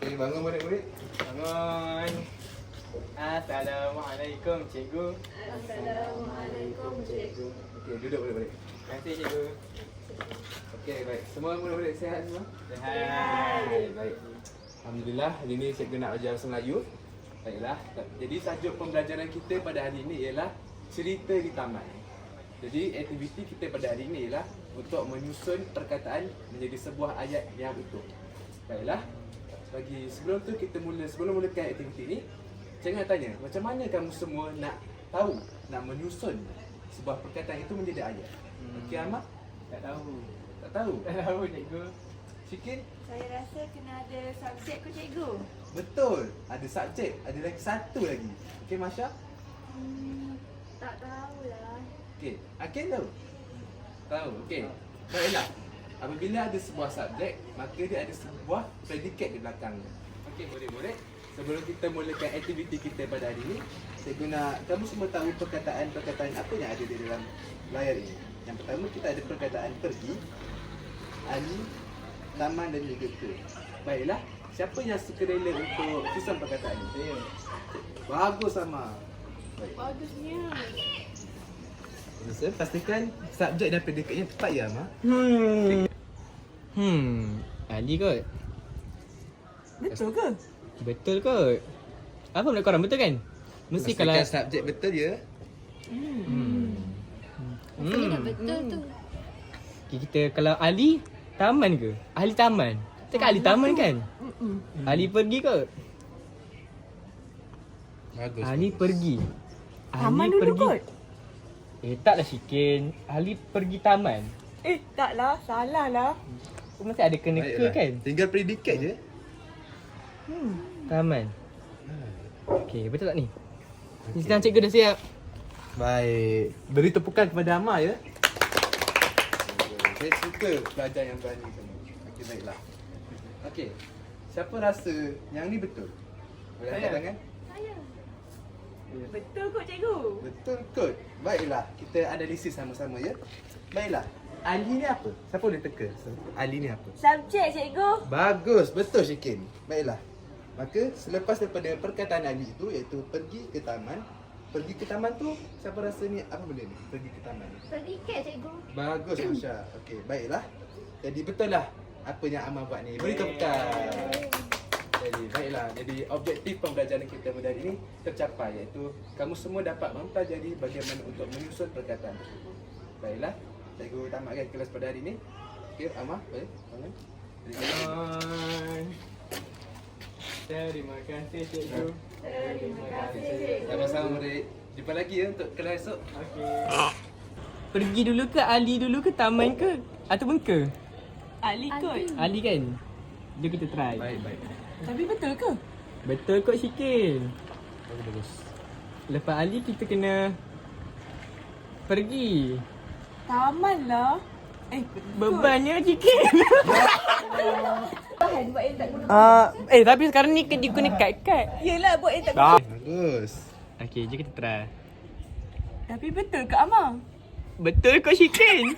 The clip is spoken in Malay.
Okey, bangun murid-murid. Bangun. Assalamualaikum cikgu. Assalamualaikum cikgu. Okey, duduk murid-murid. Terima kasih cikgu. Okey, baik. Semua murid-murid sihat semua? Sihat. Baik. Alhamdulillah, hari ini cikgu nak ajar bahasa Melayu. Baiklah. Jadi tajuk pembelajaran kita pada hari ini ialah cerita di taman. Jadi aktiviti kita pada hari ini ialah untuk menyusun perkataan menjadi sebuah ayat yang utuh. Baiklah. Sebelum mulakan aktiviti ini, saya nak tanya, macam mana kamu semua nak tahu, nak menyusun sebuah perkataan itu menjadi ayat? Okey, Ahmad? Tak tahu. Tak tahu? Tak tahu cikgu. Sikit? Saya rasa kena ada subjek ke cikgu? Betul. Ada subjek, ada lagi satu lagi. Okey, Masya? Tak tahulah. Okey, Akin tahu? Tahu, okey. Baiklah. Apabila ada sebuah subjek, maka dia ada sebuah predikat di belakangnya. Okey, murid-murid. Sebelum kita mulakan aktiviti kita pada hari ini, saya guna kamu semua tahu perkataan-perkataan apa yang ada di dalam layar ini. Yang pertama, kita ada perkataan pergi, ali, taman dan juga ke. Baiklah, siapa yang sukarela untuk susun perkataan ini? Saya. Bagus sama. Baik. Bagusnya. Terus, pastikan subjek dan predikatnya tepat ya, Mak? Ali kot. Betul ke? Betul kot. Apa benda korang betul kan? Mesti kalau subjek betul ya. Maksudnya betul tu. Okay, kita kalau Ali taman ke? Ali taman. Cakap Ali taman kan? Ali pergi kot. Bagus. Ali pergi. Taman Ali dulu pergi. kot. Taklah Syikin. Ali pergi taman. Taklah, salah lah. Mesti ada kena ke kan? Tinggal predikat je. Taman. Okey, betul tak ni? Ni sedang cikgu dah siap. Baik. Beri tepukan kepada Amar ya. Saya suka pelajar yang berani semua. Okey, baiklah. Okey. Siapa rasa yang ni betul? Boleh angkat Saya. tangan? Saya. Betul kot cikgu. Betul kot. Baiklah, kita analisis sama-sama ya. Baiklah. Ali ni apa? Siapa boleh teka? Ali ni apa? Subjek cikgu. Bagus, betul Syikin. Baiklah. Maka selepas daripada perkataan Ali itu iaitu pergi ke taman. Pergi ke taman tu siapa rasa ni apa benda ni? Pergi ke taman. Predikat cikgu. Bagus Masya. Okey, baiklah. Jadi betul lah apa yang Amal buat ni. Beri tepukan. Jadi baiklah. Jadi objektif pembelajaran kita pada hari ini tercapai iaitu kamu semua dapat mempelajari bagaimana untuk menyusun perkataan tersebut. Baiklah. Cikgu tamatkan kelas pada hari ini. Okey, Amal, boleh? Bangun. Terima kasih cikgu. Terima kasih cikgu. Sama-sama murid. Jumpa lagi ya untuk kelas esok. Okey. Pergi dulu ke Ali dulu ke taman ke ataupun ke? Ali kot. Ali kan? Jom kita try. Baik, baik. Tapi betul ke? Betul kot Syikin. Bagus. Lepas Ali kita kena pergi. Taman lah. Bebannya Syikin. Bahan buat yang tak guna. Tapi sekarang ni dia kena cut. Yelah buat yang tak guna. Bagus. Okey, jom kita try. Tapi betul ke Amang? Betul kot Syikin.